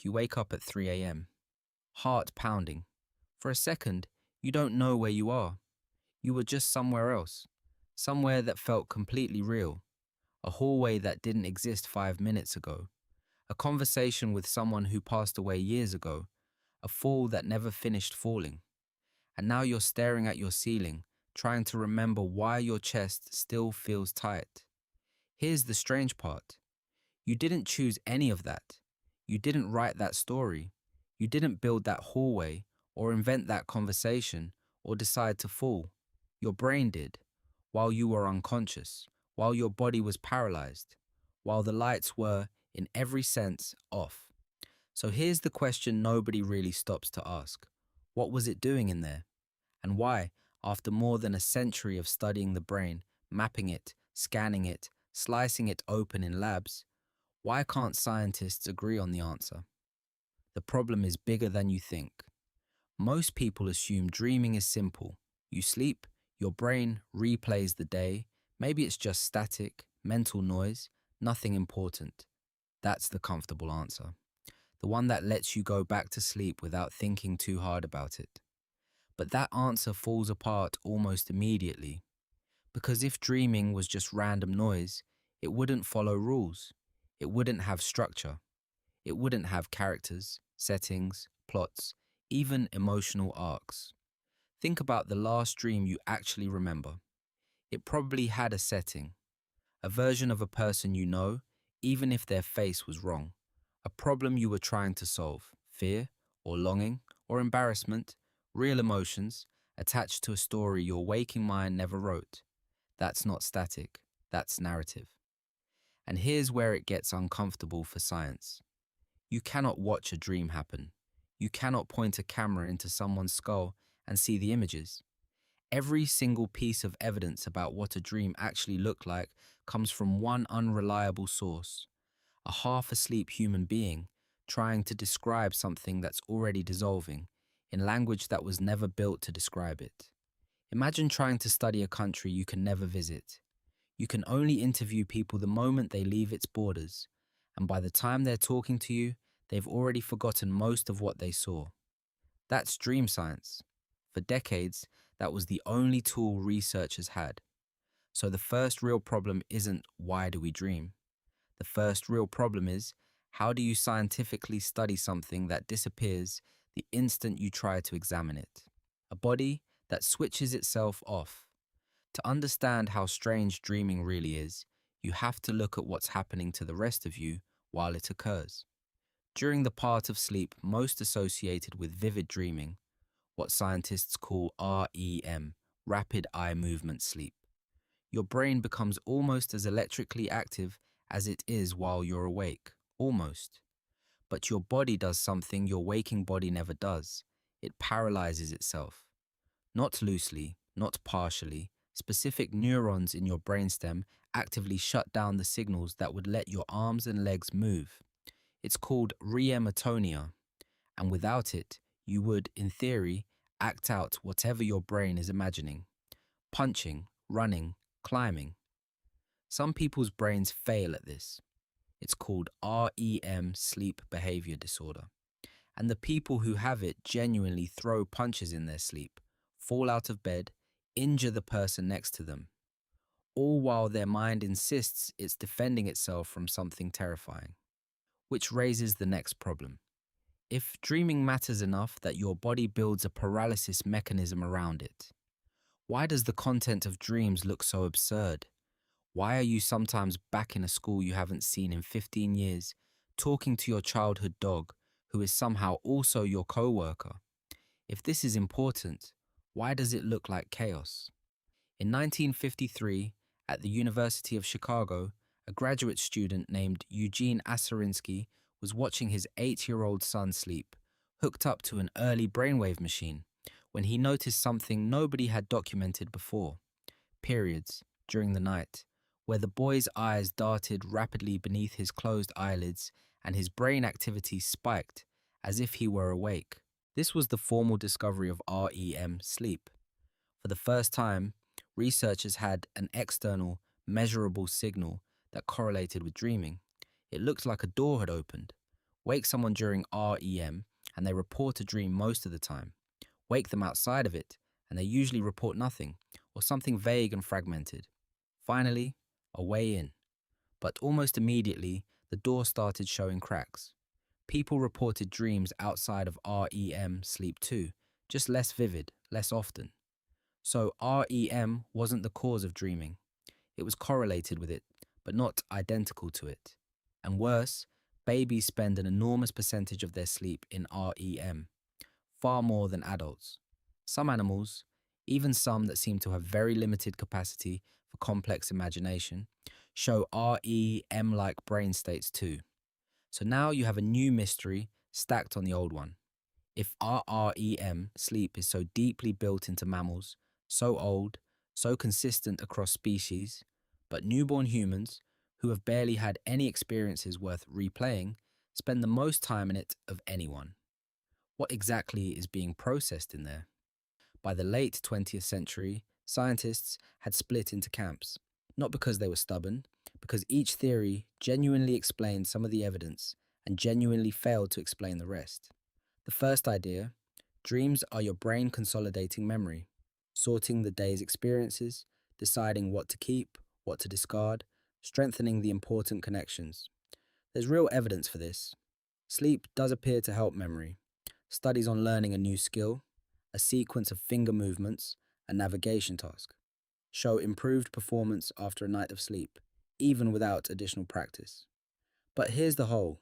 you wake up at 3 a.m., heart pounding. For a second, you don't know where you are. You were just somewhere else, somewhere that felt completely real, a hallway that didn't exist 5 minutes ago, a conversation with someone who passed away years ago, a fall that never finished falling. And now you're staring at your ceiling, trying to remember why your chest still feels tight. Here's the strange part. You didn't choose any of that. You didn't write that story. You didn't build that hallway or invent that conversation or decide to fall. Your brain did, while you were unconscious, while your body was paralyzed, while the lights were, in every sense, off. So here's the question nobody really stops to ask. What was it doing in there? And why, after more than a century of studying the brain, mapping it, scanning it, slicing it open in labs, why can't scientists agree on the answer? The problem is bigger than you think. Most people assume dreaming is simple. You sleep, your brain replays the day, maybe it's just static, mental noise, nothing important. That's the comfortable answer. The one that lets you go back to sleep without thinking too hard about it. But that answer falls apart almost immediately. Because if dreaming was just random noise, it wouldn't follow rules. It wouldn't have structure. It wouldn't have characters, settings, plots, even emotional arcs. Think about the last dream you actually remember. It probably had a setting, a version of a person you know, even if their face was wrong, a problem you were trying to solve, fear or longing or embarrassment, real emotions attached to a story your waking mind never wrote. That's not static, that's narrative. And here's where it gets uncomfortable for science. You cannot watch a dream happen. You cannot point a camera into someone's skull and see the images. Every single piece of evidence about what a dream actually looked like comes from one unreliable source, a half-asleep human being trying to describe something that's already dissolving in language that was never built to describe it. Imagine trying to study a country you can never visit. You can only interview people the moment they leave its borders, and by the time they're talking to you, they've already forgotten most of what they saw. That's dream science. For decades, that was the only tool researchers had. So the first real problem isn't why do we dream? The first real problem is how do you scientifically study something that disappears the instant you try to examine it? A body that switches itself off. To understand how strange dreaming really is, you have to look at what's happening to the rest of you while it occurs. During the part of sleep most associated with vivid dreaming, what scientists call REM, rapid eye movement sleep, your brain becomes almost as electrically active as it is while you're awake, almost. But your body does something your waking body never does. It paralyzes itself. Not loosely, not partially. Specific neurons in your brainstem actively shut down the signals that would let your arms and legs move. It's called rhematonia, and without it, you would, in theory, act out whatever your brain is imagining. Punching, running, climbing. Some people's brains fail at this. It's called REM, sleep behavior disorder. And the people who have it genuinely throw punches in their sleep, fall out of bed, injure the person next to them, all while their mind insists it's defending itself from something terrifying. Which raises the next problem. If dreaming matters enough that your body builds a paralysis mechanism around it, why does the content of dreams look so absurd? Why are you sometimes back in a school you haven't seen in 15 years, talking to your childhood dog, who is somehow also your co-worker? If this is important, why does it look like chaos? In 1953, at the University of Chicago, a graduate student named Eugene Asarinsky was watching his 8-year-old son sleep, hooked up to an early brainwave machine, when he noticed something nobody had documented before: periods during the night, where the boy's eyes darted rapidly beneath his closed eyelids and his brain activity spiked as if he were awake. This was the formal discovery of REM sleep. For the first time, researchers had an external, measurable signal that correlated with dreaming. It looked like a door had opened. Wake someone during REM and they report a dream most of the time. Wake them outside of it and they usually report nothing or something vague and fragmented. Finally, a way in. But almost immediately, the door started showing cracks. People reported dreams outside of REM sleep too, just less vivid, less often. So REM wasn't the cause of dreaming. It was correlated with it, but not identical to it. And worse, babies spend an enormous percentage of their sleep in REM, far more than adults. Some animals, even some that seem to have very limited capacity for complex imagination, show REM-like brain states too. So now you have a new mystery stacked on the old one. If RREM sleep is so deeply built into mammals, so old, so consistent across species, but newborn humans, who have barely had any experiences worth replaying, spend the most time in it of anyone. What exactly is being processed in there? By the late 20th century, scientists had split into camps, not because they were stubborn, because each theory genuinely explained some of the evidence and genuinely failed to explain the rest. The first idea: dreams are your brain consolidating memory, sorting the day's experiences, deciding what to keep, what to discard, strengthening the important connections. There's real evidence for this. Sleep does appear to help memory. Studies on learning a new skill, a sequence of finger movements, a navigation task, show improved performance after a night of sleep, even without additional practice. But here's the hole.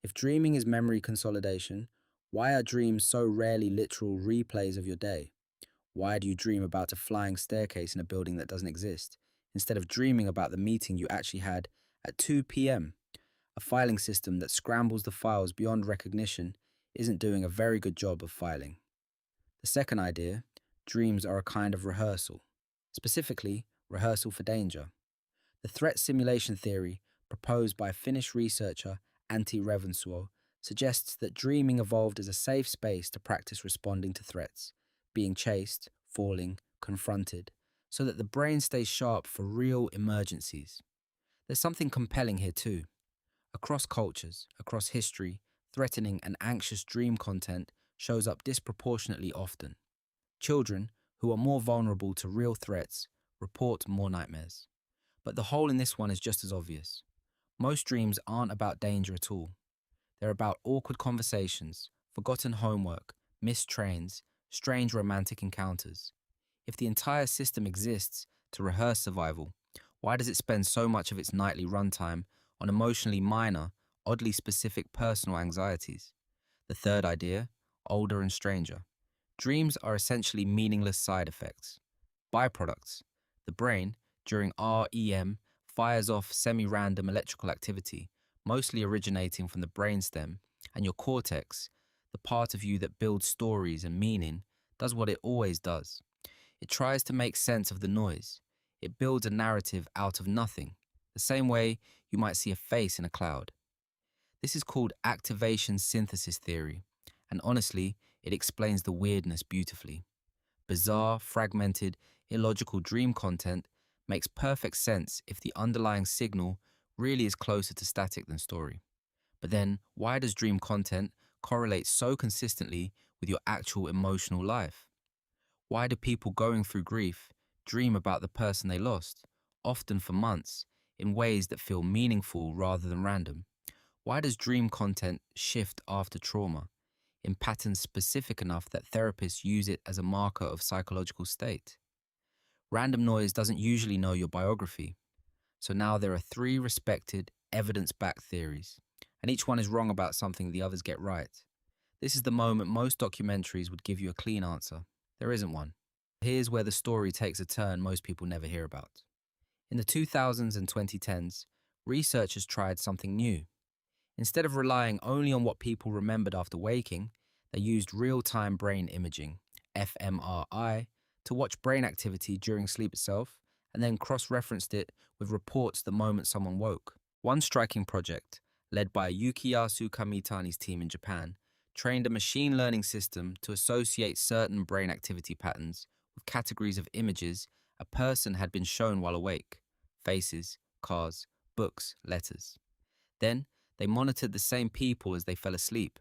If dreaming is memory consolidation, why are dreams so rarely literal replays of your day? Why do you dream about a flying staircase in a building that doesn't exist, instead of dreaming about the meeting you actually had at 2 p.m.? A filing system that scrambles the files beyond recognition isn't doing a very good job of filing. The second idea: dreams are a kind of rehearsal, specifically rehearsal for danger. The threat simulation theory proposed by Finnish researcher Antti Revonsuo suggests that dreaming evolved as a safe space to practice responding to threats, being chased, falling, confronted, so that the brain stays sharp for real emergencies. There's something compelling here too. Across cultures, across history, threatening and anxious dream content shows up disproportionately often. Children, who are more vulnerable to real threats, report more nightmares. But the hole in this one is just as obvious. Most dreams aren't about danger at all. They're about awkward conversations, forgotten homework, missed trains, strange romantic encounters. If the entire system exists to rehearse survival, why does it spend so much of its nightly runtime on emotionally minor, oddly specific personal anxieties? The third idea: older and stranger. Dreams are essentially meaningless side effects, byproducts. The brain, during REM, fires off semi-random electrical activity, mostly originating from the brainstem, and your cortex, the part of you that builds stories and meaning, does what it always does. It tries to make sense of the noise. It builds a narrative out of nothing, the same way you might see a face in a cloud. This is called activation synthesis theory, and honestly, it explains the weirdness beautifully. Bizarre, fragmented, illogical dream content makes perfect sense if the underlying signal really is closer to static than story. But then, why does dream content correlate so consistently with your actual emotional life? Why do people going through grief dream about the person they lost, often for months, in ways that feel meaningful rather than random? Why does dream content shift after trauma, in patterns specific enough that therapists use it as a marker of psychological state? Random noise doesn't usually know your biography. So now there are 3 respected, evidence-backed theories, and each one is wrong about something the others get right. This is the moment most documentaries would give you a clean answer. There isn't one. Here's where the story takes a turn most people never hear about. In the 2000s and 2010s, researchers tried something new. Instead of relying only on what people remembered after waking, they used real-time brain imaging, fMRI, to watch brain activity during sleep itself, and then cross-referenced it with reports the moment someone woke. One striking project, led by Yukiyasu Kamitani's team in Japan, trained a machine learning system to associate certain brain activity patterns with categories of images a person had been shown while awake: faces, cars, books, letters. Then They monitored the same people as they fell asleep,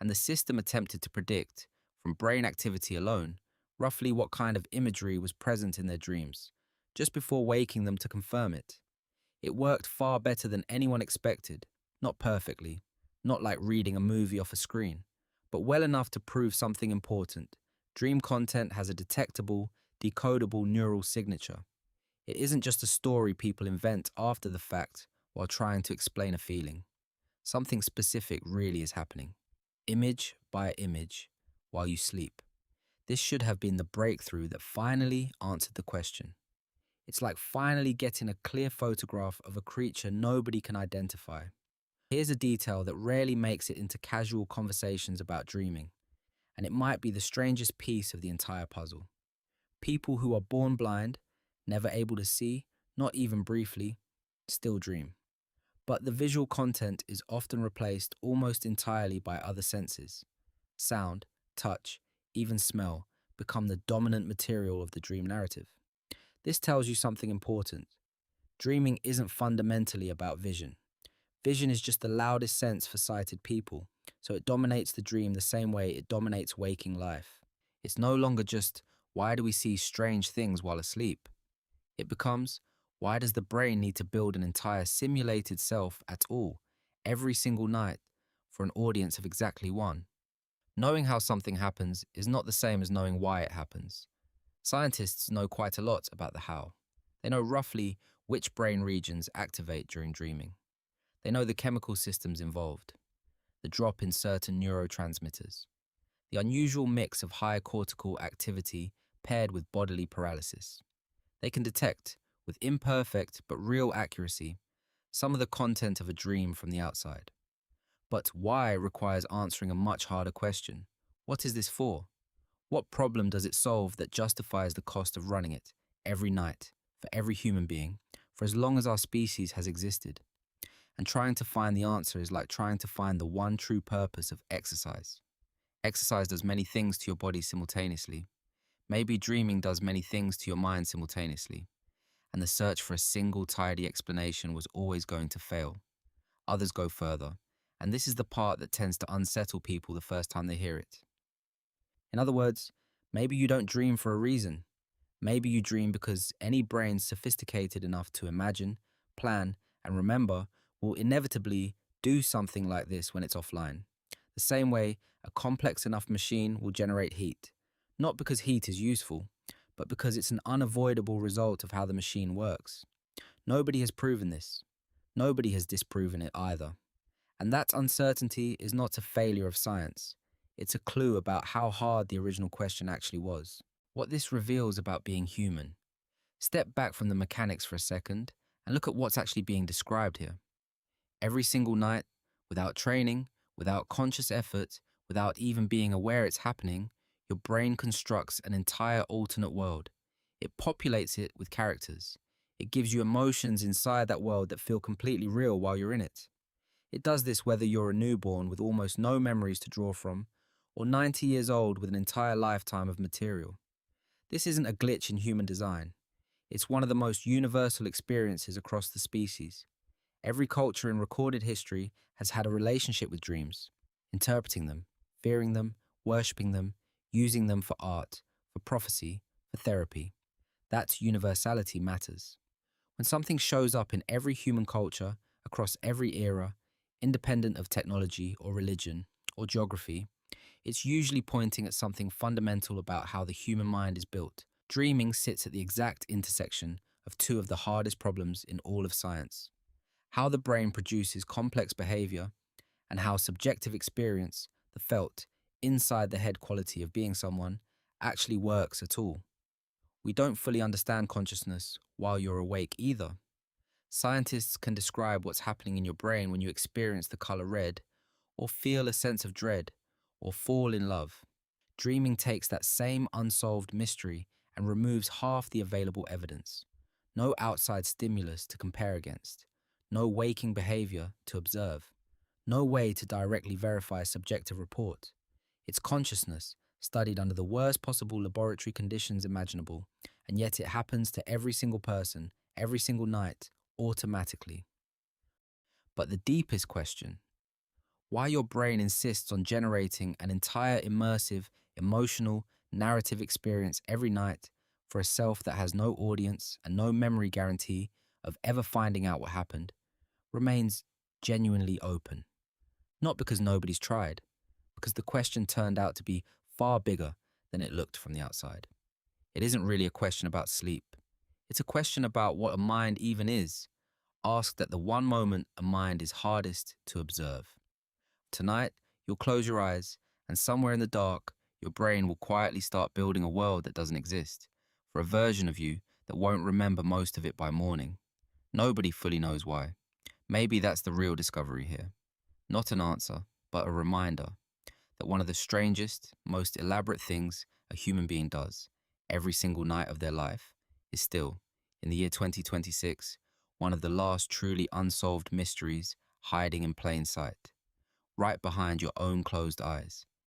and the system attempted to predict, from brain activity alone, roughly what kind of imagery was present in their dreams, just before waking them to confirm it. It worked far better than anyone expected, not perfectly, not like reading a movie off a screen, but well enough to prove something important. Dream content has a detectable, decodable neural signature. It isn't just a story people invent after the fact while trying to explain a feeling. Something specific really is happening. Image by image, while you sleep. This should have been the breakthrough that finally answered the question. It's like finally getting a clear photograph of a creature nobody can identify. Here's a detail that rarely makes it into casual conversations about dreaming, and it might be the strangest piece of the entire puzzle. People who are born blind, never able to see, not even briefly, still dream. But the visual content is often replaced almost entirely by other senses. Sound, touch, even smell become the dominant material of the dream narrative. This tells you something important. Dreaming isn't fundamentally about vision. Vision is just the loudest sense for sighted people, so it dominates the dream the same way it dominates waking life. It's no longer just, why do we see strange things while asleep? It becomes, why does the brain need to build an entire simulated self at all, every single night, for an audience of exactly one? Knowing how something happens is not the same as knowing why it happens. Scientists know quite a lot about the how. They know roughly which brain regions activate during dreaming. They know the chemical systems involved, the drop in certain neurotransmitters, the unusual mix of high cortical activity paired with bodily paralysis. They can detect, with imperfect but real accuracy, some of the content of a dream from the outside. But why requires answering a much harder question. What is this for? What problem does it solve that justifies the cost of running it, every night, for every human being, for as long as our species has existed? And trying to find the answer is like trying to find the one true purpose of exercise. Exercise does many things to your body simultaneously. Maybe dreaming does many things to your mind simultaneously. And the search for a single tidy explanation was always going to fail. Others go further, and this is the part that tends to unsettle people the first time they hear it. In other words, maybe you don't dream for a reason. Maybe you dream because any brain sophisticated enough to imagine, plan, and remember will inevitably do something like this when it's offline. The same way a complex enough machine will generate heat, not because heat is useful, but because it's an unavoidable result of how the machine works. Nobody has proven this. Nobody has disproven it either. And that uncertainty is not a failure of science. It's a clue about how hard the original question actually was. What this reveals about being human. Step back from the mechanics for a second and look at what's actually being described here. Every single night, without training, without conscious effort, without even being aware it's happening, your brain constructs an entire alternate world. It populates it with characters. It gives you emotions inside that world that feel completely real while you're in it. It does this whether you're a newborn with almost no memories to draw from, or 90 years old with an entire lifetime of material. This isn't a glitch in human design. It's one of the most universal experiences across the species. Every culture in recorded history has had a relationship with dreams, interpreting them, fearing them, worshipping them, using them for art, for prophecy, for therapy. That universality matters. When something shows up in every human culture, across every era, independent of technology or religion or geography, it's usually pointing at something fundamental about how the human mind is built. Dreaming sits at the exact intersection of two of the hardest problems in all of science: how the brain produces complex behavior, and how subjective experience, the felt, inside the head quality of being someone, actually works at all. We don't fully understand consciousness while you're awake either. Scientists can describe what's happening in your brain when you experience the color red, or feel a sense of dread, or fall in love. Dreaming takes that same unsolved mystery and removes half the available evidence. No outside stimulus to compare against. No waking behavior to observe. No way to directly verify a subjective report. It's consciousness, studied under the worst possible laboratory conditions imaginable, and yet it happens to every single person, every single night, automatically. But the deepest question, why your brain insists on generating an entire immersive, emotional, narrative experience every night for a self that has no audience and no memory guarantee of ever finding out what happened, remains genuinely open. Not because nobody's tried, because the question turned out to be far bigger than it looked from the outside. It isn't really a question about sleep. It's a question about what a mind even is, asked at the one moment a mind is hardest to observe. Tonight, you'll close your eyes, and somewhere in the dark, your brain will quietly start building a world that doesn't exist, for a version of you that won't remember most of it by morning. Nobody fully knows why. Maybe that's the real discovery here. Not an answer, but a reminder that one of the strangest, most elaborate things a human being does every single night of their life is still, in the year 2026, one of the last truly unsolved mysteries hiding in plain sight, right behind your own closed eyes.